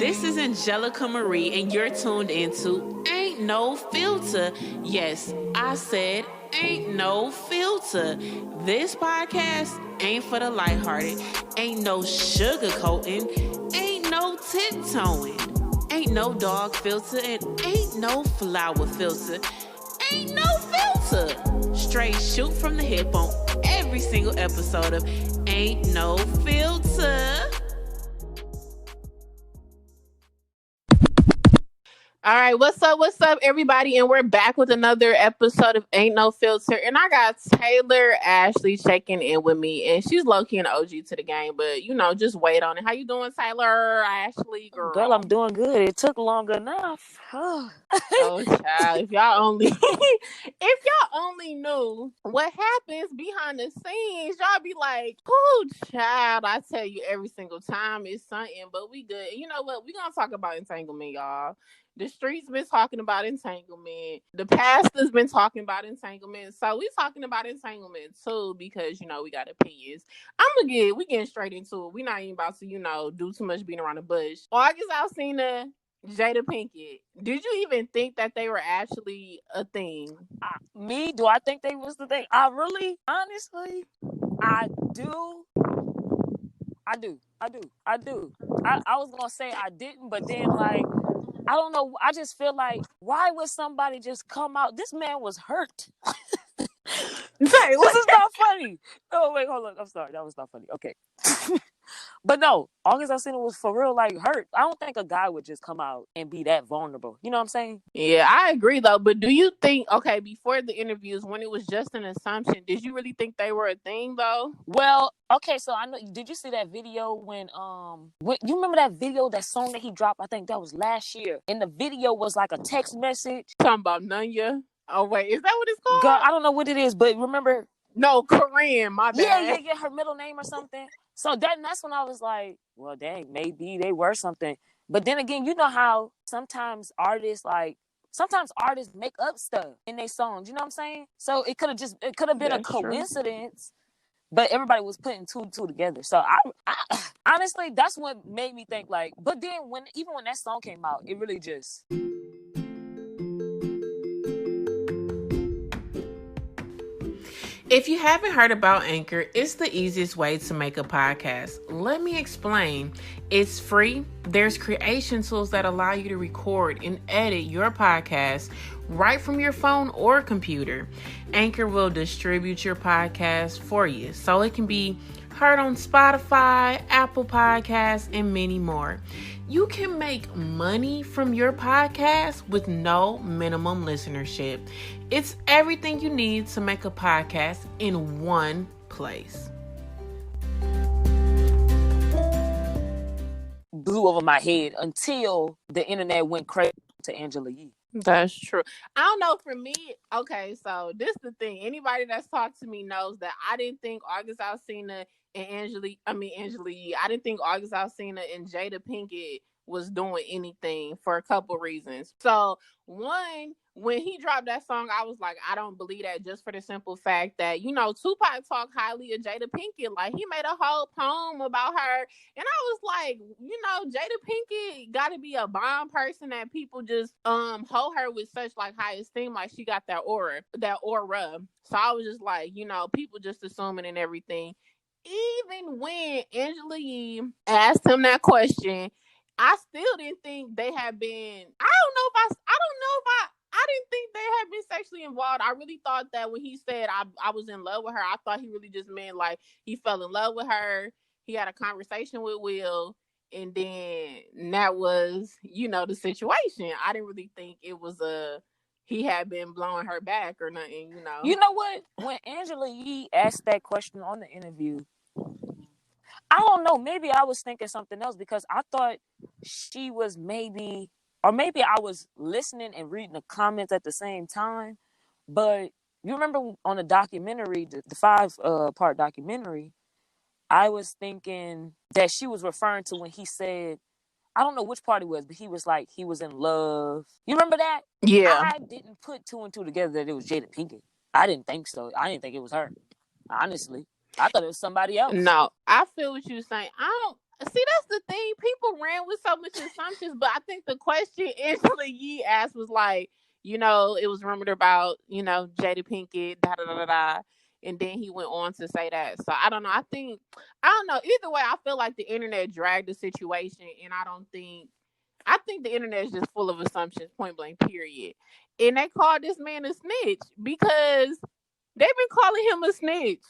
This is Angelica Marie, and you're tuned into Ain't No Filter. Yes, I said ain't no filter. This podcast ain't for the lighthearted. Ain't no sugarcoating. Ain't no tiptoeing. Ain't no dog filter, and ain't no flower filter. Ain't no filter. Straight shoot from the hip on every single episode of Ain't No Filter. All right, what's up, everybody? And we're back with another episode of Ain't No Filter. And I got Taylor Ashlee checking in with me. And she's low-key an OG to the game, but, you know, just wait on it. How you doing, Taylor Ashlee, girl? Girl, I'm doing good. It took long enough. Oh, child, if y'all only knew what happens behind the scenes, y'all be like, oh, child, I tell you every single time it's something, but we good. And you know what? We're going to talk about entanglement, y'all. The streets been talking about entanglement. The pastor's been talking about entanglement. So we talking about entanglement too because, you know, we got opinions. We getting straight into it. We not even about to, you know, do too much beating around the bush. August Alsina, Jada Pinkett. Did you even think that they were actually a thing? Do I think they was the thing? Honestly, I do. I was going to say I didn't, but then, like, I don't know. I just feel like, why would somebody just come out? This man was hurt. This is not funny. Oh, wait, hold on. I'm sorry. That was not funny. Okay. But no, August Alsina was for real, like, hurt. I don't think a guy would just come out and be that vulnerable. You know what I'm saying? Yeah, I agree, though. But do you think, okay, before the interviews, when it was just an assumption, did you really think they were a thing, though? Well, okay, so I know. Did you see that video when you remember that video, that song that he dropped? I think that was last year. And the video was like a text message. Talking about Nunya. Oh, wait, is that what it's called? Girl, I don't know what it is, but remember? No, Korean, my bad. Yeah, her middle name or something. So that's when I was like, well, dang, maybe they were something. But then again, you know how sometimes artists make up stuff in their songs. You know what I'm saying? So it could have been a coincidence, but everybody was putting two and two together. So I honestly, that's what made me think, like. But then even when that song came out, it really just. If you haven't heard about Anchor, it's the easiest way to make a podcast. Let me explain. It's free. There's creation tools that allow you to record and edit your podcast right from your phone or computer. Anchor will distribute your podcast for you, so it can be heard on Spotify, Apple Podcasts, and many more. You can make money from your podcast with no minimum listenership. It's everything you need to make a podcast in one place. Blew over my head until the internet went crazy to Angela Yee. That's true. I don't know, for me, okay, so this is the thing. Anybody that's talked to me knows that I didn't think August Alsina and Angela Yee, I didn't think August Alsina and Jada Pinkett was doing anything for a couple reasons. So, one, when he dropped that song, I was like, I don't believe that, just for the simple fact that, you know, Tupac talked highly of Jada Pinkett. Like, he made a whole poem about her. And I was like, you know, Jada Pinkett got to be a bomb person that people just hold her with such, like, high esteem. Like, she got that aura. So I was just like, you know, people just assuming and everything. Even when Angela Yee asked him that question, I still didn't think they had been. I didn't think they had been sexually involved. I really thought that when he said I was in love with her, I thought he really just meant like he fell in love with her. He had a conversation with Will, and then that was, you know, the situation. I didn't really think it was he had been blowing her back or nothing, you know. You know what? When Angela Yee asked that question on the interview, I don't know. Maybe I was thinking something else because I thought she was maybe I was listening and reading the comments at the same time. But you remember on the documentary, the 5-part documentary, I was thinking that she was referring to when he said, I don't know which part it was, but he was like, he was in love. You remember that? Yeah. I didn't put two and two together that it was Jada Pinkett. I didn't think so. I didn't think it was her. Honestly. I thought it was somebody else. No, I feel what you're saying. See, that's the thing. People ran with so much assumptions, but I think the question Angela Yee asked was like, it was rumored about, Jada Pinkett, da da da da da. And then he went on to say that. So I don't know. I don't know. Either way, I feel like the internet dragged the situation, and I think the internet is just full of assumptions, point blank, period. And they called this man a snitch because they've been calling him a snitch.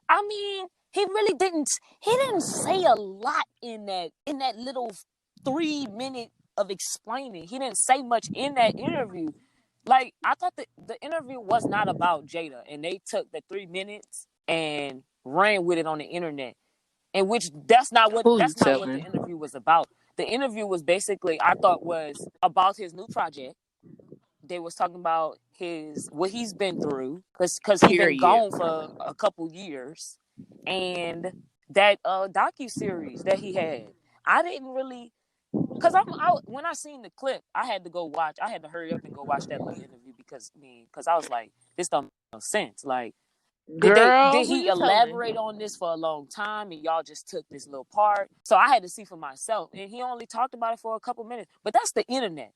I mean, he really didn't. He didn't say a lot in that little 3 minute of explaining. He didn't say much in that interview. Like, I thought the interview was not about Jada, and they took the 3 minutes and ran with it on the internet. In which that's not what the interview was about. The interview was basically, I thought, was about his new project. They was talking about what he's been through, because he's been gone for a couple years, and that docu-series that he had. I didn't really, because when I seen the clip, I had to hurry up and go watch that little interview because I was like, this don't make no sense. Like, did he elaborate on this for a long time and y'all just took this little part? So I had to see for myself, and he only talked about it for a couple minutes. But that's the internet.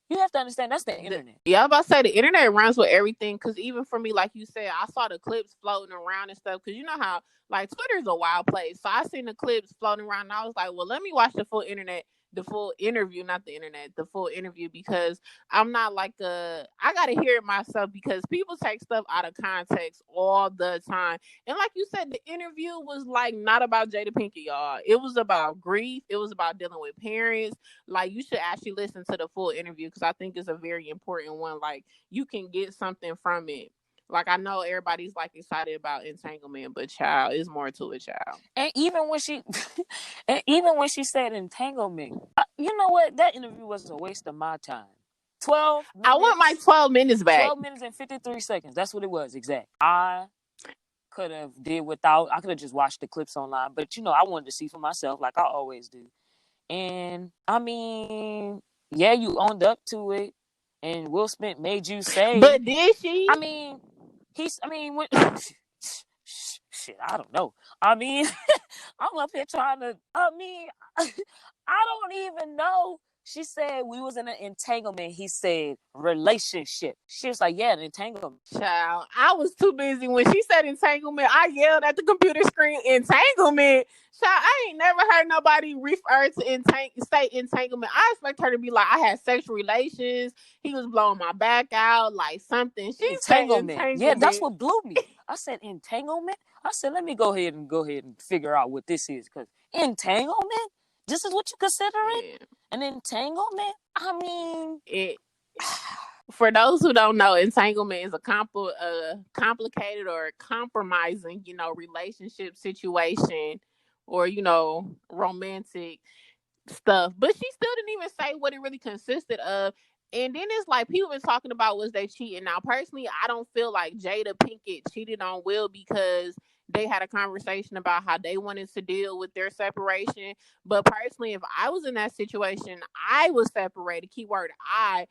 You have to understand, that's the internet. Yeah, I was about to say, the internet runs with everything. Because even for me, like you said, I saw the clips floating around and stuff. Because you know how, like, Twitter's a wild place. So I seen the clips floating around, and I was like, well, let me watch the full interview, not the internet, the full interview, because I'm not like I gotta hear it myself, because people take stuff out of context all the time. And like you said, the interview was like not about Jada Pinkett, y'all. It was about grief. It was about dealing with parents. Like, you should actually listen to the full interview, because I think it's a very important one. Like, you can get something from it. Like, I know everybody's like excited about Entanglement, but child, it's more to it, child. And even when she said Entanglement, you know what? That interview was a waste of my time. 12 minutes. I want my 12 minutes back. 12 minutes and 53 seconds. That's what it was, exact. I could have did without. I could have just watched the clips online, but I wanted to see for myself, like I always do. And I mean, yeah, you owned up to it, and Will Smith made you say. But did she? I mean, when shit, I don't know. I mean, I'm up here trying to. I mean, I don't even know. She said we was in an entanglement. He said relationship. She was like, yeah, an entanglement. Child, I was too busy when she said entanglement. I yelled at the computer screen, entanglement. Child, I ain't never heard nobody refer to say entanglement. I expect her to be like, I had sexual relations. He was blowing my back out, like something. She said entanglement. Yeah, that's what blew me. I said entanglement. I said, let me go ahead and figure out what this is, because entanglement. This is what you consider it? Yeah. An entanglement? I mean, for those who don't know, entanglement is a complicated or compromising, relationship situation, or romantic stuff. But she still didn't even say what it really consisted of. And then it's like, people been talking about, was they cheating? Now, personally, I don't feel like Jada Pinkett cheated on Will, because they had a conversation about how they wanted to deal with their separation. But personally, if I was in that situation, I was separated. Keyword I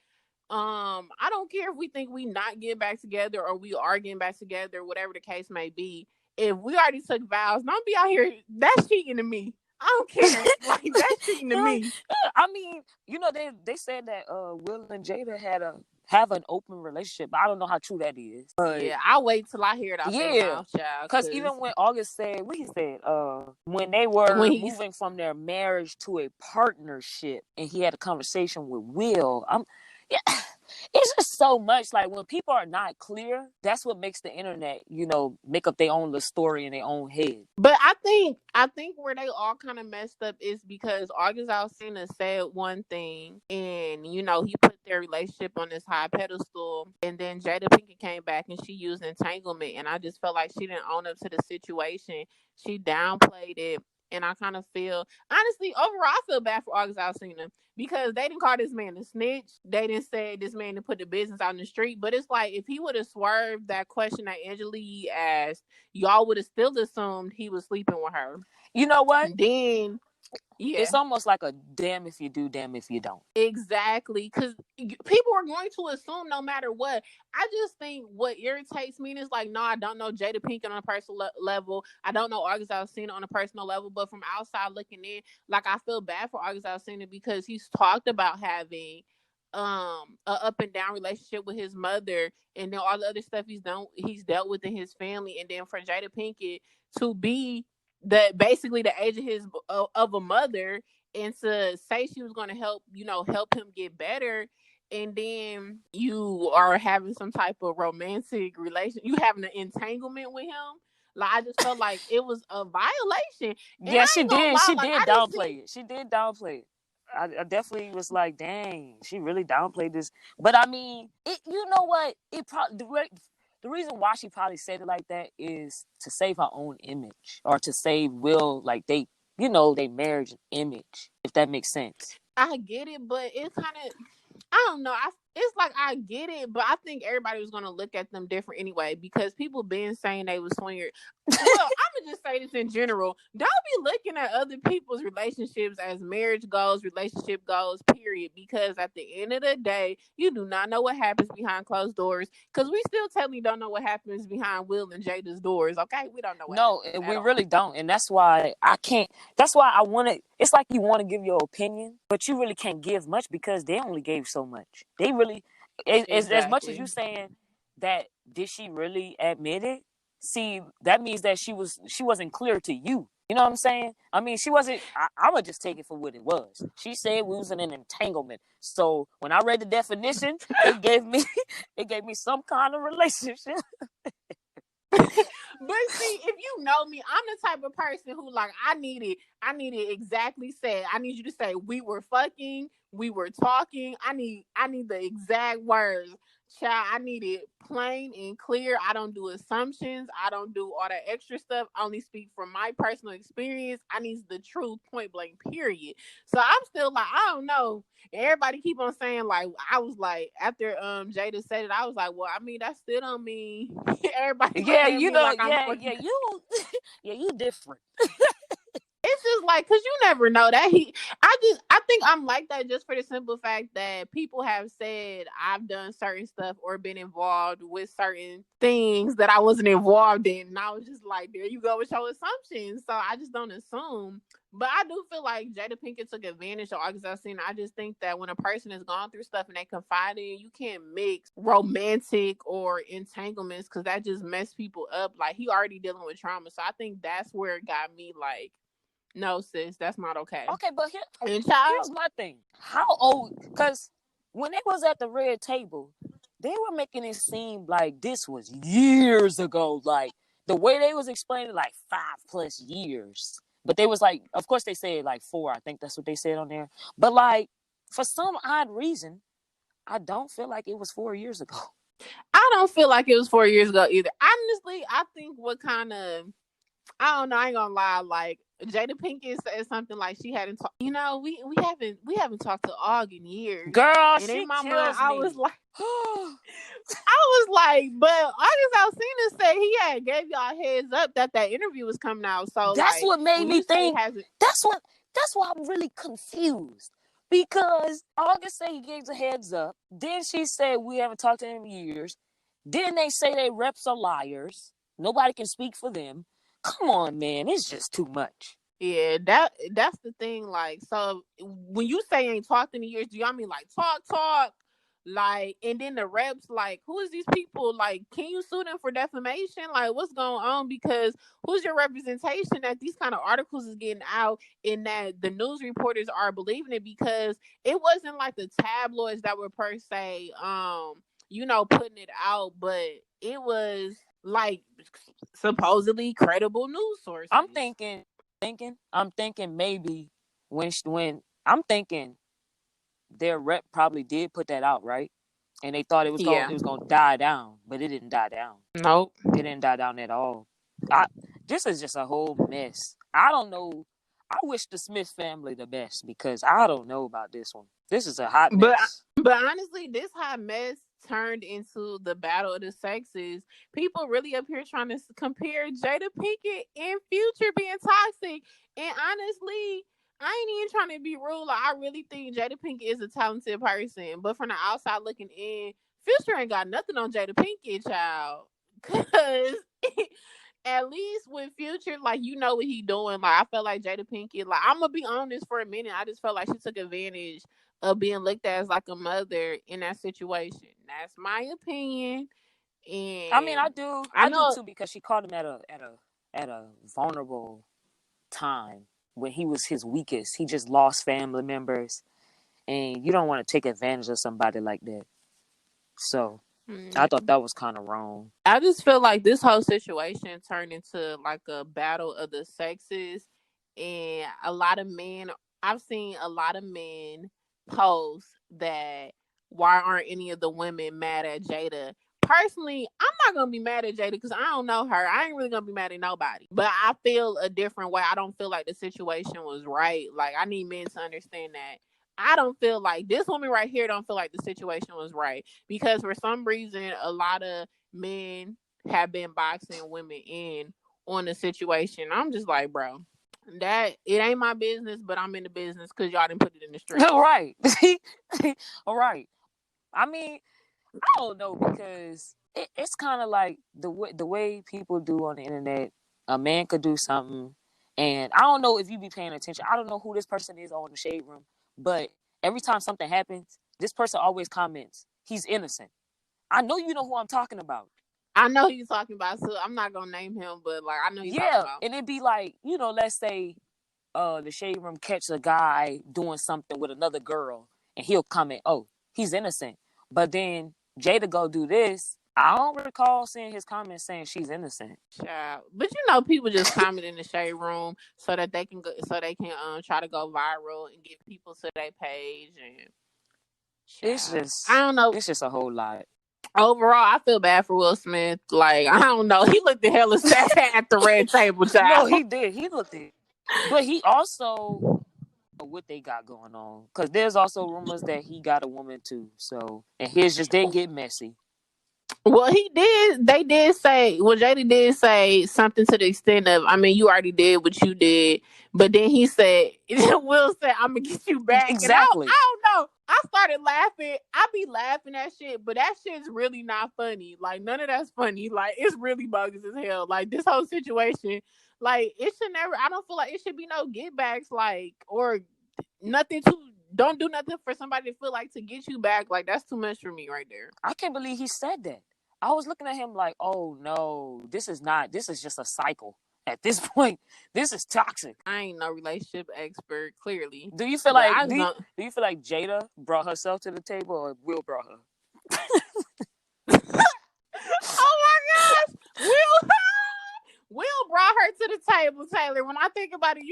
don't care if we think we not getting back together or we are getting back together, whatever the case may be. If we already took vows, don't be out here. That's cheating to me. I don't care. Like, that's cheating to me. I mean, they said that Will and Jada have an open relationship. I don't know how true that is. But yeah, I'll wait till I hear it out their mouth, child. Because even when August said, what he said, when they were moving from their marriage to a partnership, and he had a conversation with Will, it's just so much. Like, when people are not clear, that's what makes the internet, make up their own little story in their own head. But I think where they all kind of messed up is because August Alsina said one thing, and he put their relationship on this high pedestal, and then Jada Pinkett came back and she used entanglement, and I just felt like she didn't own up to the situation. She downplayed it. And I kind of feel, honestly, overall, I feel bad for August Alsina, because they didn't call this man a snitch. They didn't say this man to put the business out in the street. But it's like, if he would have swerved that question that Angela asked, y'all would have still assumed he was sleeping with her. You know what? Then Yeah. It's almost like a damn if you do, damn if you don't. Exactly, because people are going to assume no matter what. I just think what irritates me is like, no, I don't know Jada Pinkett on a personal level. I don't know August Alsina on a personal level, but from outside looking in, like I feel bad for August Alsina because he's talked about having a up and down relationship with his mother, and then all the other stuff he's dealt with in his family, and then for Jada Pinkett to be the basically the age of his of a mother, and to say she was going to help him get better, and then you are having some type of romantic relation, you having an entanglement with him. Like, I just felt like it was a violation, and Yeah, I she ain't gonna did. lie, She like did I didn't see. downplay it. She did downplay it. I definitely was like, dang, she really downplayed this. But I mean, you know what? It probably the reason why she probably said it like that is to save her own image, or to save Will, like they marriage image, if that makes sense. I get it, but it's kind of, I don't know. It's like I get it, but I think everybody was gonna look at them different anyway because people been saying they was swingers. Well, I'm gonna just say this in general. Don't be looking at other people's relationships as marriage goals, relationship goals, period. Because at the end of the day, you do not know what happens behind closed doors. Because we still technically don't know what happens behind Will and Jada's doors. Okay, we don't know what No, happens we at really all. don't, and that's why I can't. That's why I want to. It's like you want to give your opinion, but you really can't give much because they only gave so much. They really, as much as you Exactly. saying that, did she really admit it? See, that means that she wasn't clear to you. You know what I'm saying? I mean, she wasn't. I would just take it for what it was. She said we was in an entanglement. So when I read the definition, it gave me it gave me some kind of relationship. But see, if you know me, I'm the type of person who like I need it exactly said. I need you to say we were fucking, we were talking. I need the exact words. Child, I need it plain and clear. I don't do assumptions. I don't do all that extra stuff. I only speak from my personal experience. I need the truth, point blank, period. So I'm still like, I don't know. Everybody keep on saying like, I was like, after Jada said it, I was like, well, I mean, that still don't mean everybody Yeah, looking at you me know, like I'm yeah, fucking. yeah, you, yeah, you different. It's just like, cause you never know that I think I'm like that just for the simple fact that people have said I've done certain stuff or been involved with certain things that I wasn't involved in, and I was just like, there you go with your assumptions. So I just don't assume. But I do feel like Jada Pinkett took advantage of August Alsina. I just think that when a person has gone through stuff and they confide in you, can't mix romantic or entanglements because that just mess people up. Like, he already dealing with trauma. So I think that's where it got me like, no, sis, that's not okay. Okay, but And here's child, my thing. How old? Because when they was at the red table, they were making it seem like this was years ago. Like the way they was explaining, like 5+ years. But they was like, of course they said like 4. I think that's what they said on there. But like for some odd reason, I don't feel like it was 4 years ago. I don't feel like it was 4 years ago either. Honestly, I think what kind of, I don't know, I ain't gonna lie, like Jada Pinkett said something like she hadn't talked. We haven't talked to Og in years. Girl, And in she my mind, kills me. I was like, but August Alsina said he had gave y'all heads up that interview was coming out. So That's like, what made when me you say it think. hasn't, That's why I'm really confused. Because August said he gave a heads up. Then she said we haven't talked to him in years. Then they say they reps are liars. Nobody can speak for them. Come on, man. It's just too much. yeah, that's the thing. Like, so when you say ain't talked in years, do y'all mean like talk? Like, and then the reps, like, who is these people? Like, can you sue them for defamation? Like, what's going on? Because who's your representation that these kind of articles is getting out and that the news reporters are believing it? Because it wasn't like the tabloids that were per se, putting it out, but it was like supposedly credible news I'm sources. thinking maybe when I'm thinking their rep probably did put that out, right? And they thought Yeah. it was gonna die down, but it didn't die down. Nope. It didn't die down at all. I This is just a whole mess. I don't know. I wish the Smith family the best because I don't know about this one. This is a hot But mess. but honestly, this hot mess turned into the battle of the sexes. People really up here trying to compare Jada Pinkett and Future being toxic. And honestly, I ain't even trying to be rude. Like, I really think Jada Pinkett is a talented person, but from the outside looking in, Future ain't got nothing on Jada Pinkett, child. Cause at least with Future, like, you know what he doing. Like, I felt like Jada Pinkett. Like, I'm gonna be honest for a minute. I just felt like she took advantage of being looked at as like a mother in that situation. That's my opinion. I mean, And I I do know too, because she caught him at a vulnerable time when he was his weakest. He just lost family members, and you don't want to take advantage of somebody like that. So I thought that was kind of wrong. I just feel like this whole situation turned into like a battle of the sexes, and a lot of men. I've seen a lot of men post that why aren't any of the women mad at Jada? Personally, I'm not gonna be mad at Jada because I don't know her. I ain't really gonna be mad at nobody. But I feel a different way. I don't feel like the situation was right. Like, I need men to understand that. I don't feel like this woman right here don't feel like the situation was right because for some reason a lot of men have been boxing women in on the situation. I'm just like, bro, that it ain't my business, but I'm in the business because y'all didn't put it in the streets. All right. All right. I mean, I don't know, because it's kind of like the way people do on the internet. A man could do something, and I don't know if you be paying attention. I don't know who this person is on the shade room, but every time something happens, this person always comments, "He's innocent." I know you know who I'm talking about. I know he's talking about, so I'm not gonna name him, but like I know he's talking Yeah, about. and it'd be like, let's say the shade room catch a guy doing something with another girl, and he'll comment, "Oh, he's innocent." But then Jada go do this. I don't recall seeing his comments saying she's innocent. Child. But you know, people just comment in the shade room so that they can go, so they can try to go viral and get people to their page and child. I don't know. It's just a whole lot. Overall, I feel bad for Will Smith. Like, I don't know. He looked the hella sad at the red table, No, child. he did. He looked it, but he also what they got going on, because there's also rumors that he got a woman too. So, and his just didn't get messy. Well, he did. They did say. Well, JD did say something to the extent of, I mean, you already did what you did, but then he said, Will said, "I'm gonna get you back," and Exactly. I don't know. I started laughing. I be laughing at shit, but that shit's really not funny. Like, none of that's funny. Like, it's really bogus as hell. Like, this whole situation, like, it should never. I don't feel like it should be no get backs, like, or nothing to. Don't do nothing for somebody to feel like to get you back. Like, that's too much for me right there. I can't believe he said that. I was looking at him like, oh no, this is not. This is just a cycle. At this point, this is toxic. I ain't no relationship expert, clearly. Do you feel But like I just don't. do you feel like Jada brought herself to the table, or Will brought her? Oh my gosh, Will. Will brought her to the table, Taylor. When I think about it,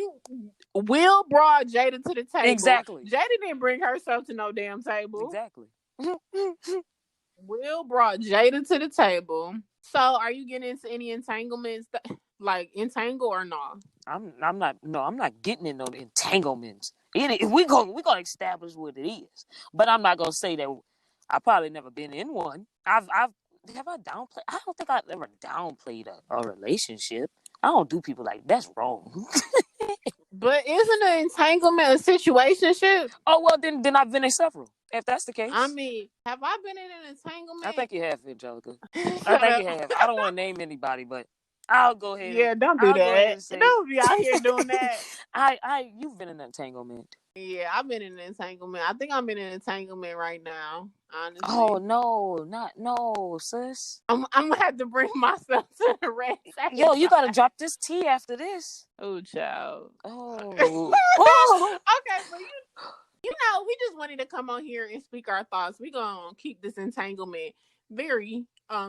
Will brought Jada to the table. Exactly. Jada didn't bring herself to no damn table. Exactly. Will brought Jada to the table. So, are you getting into any entanglements, like entangle or no? I'm not getting in no entanglements. We gonna establish what it is, but I'm not gonna say that I probably never been in one. Have I downplayed? I don't think I've ever downplayed a relationship. I don't do people like that's wrong. But isn't an entanglement a situationship? Oh well, then I've been in several. If that's the case, I mean, have I been in an entanglement? I think you have, Angelica. I think you have. I don't want to name anybody, but I'll go ahead. Yeah, don't do that. Don't be out here doing that. You've been in an entanglement. Yeah, I've been in an entanglement. I think I'm in an entanglement right now. Honestly. Oh no, sis. I'm gonna have to bring myself to the red table. Yo, you gotta drop this tea after this. Oh, child. Oh. Okay, but you know, we just wanted to come on here and speak our thoughts. We gonna keep this entanglement very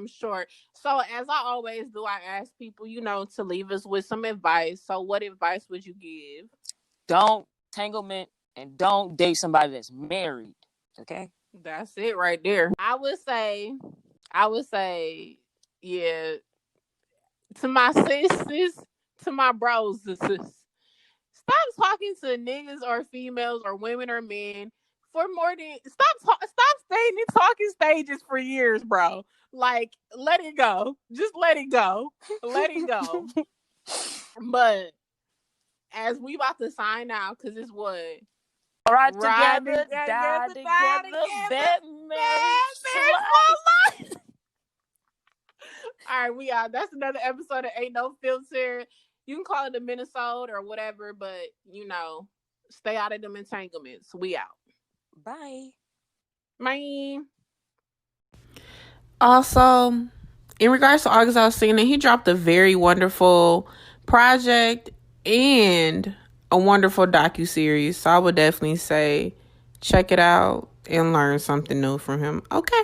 short. So as I always do, I ask people, to leave us with some advice. So what advice would you give? Don't entanglement, and don't date somebody that's married. Okay? That's it right there. I would say, yeah, to my sisters, to my bros, stop talking to niggas or females or women or men for more than stop staying in talking stages for years, bro. Like, let it go. Just let it go. Let it go. But as we about to sign out, because it's what? Ride Ride together, together, die die together, together, bet, married, marriage slide. for life. All right, we out. That's another episode of Ain't No Filter. You can call it a Minnesota or whatever, but stay out of them entanglements. We out. Bye. Bye. Also, in regards to August Alsina, he dropped a very wonderful project and a wonderful docuseries. So I would definitely say check it out and learn something new from him. Okay.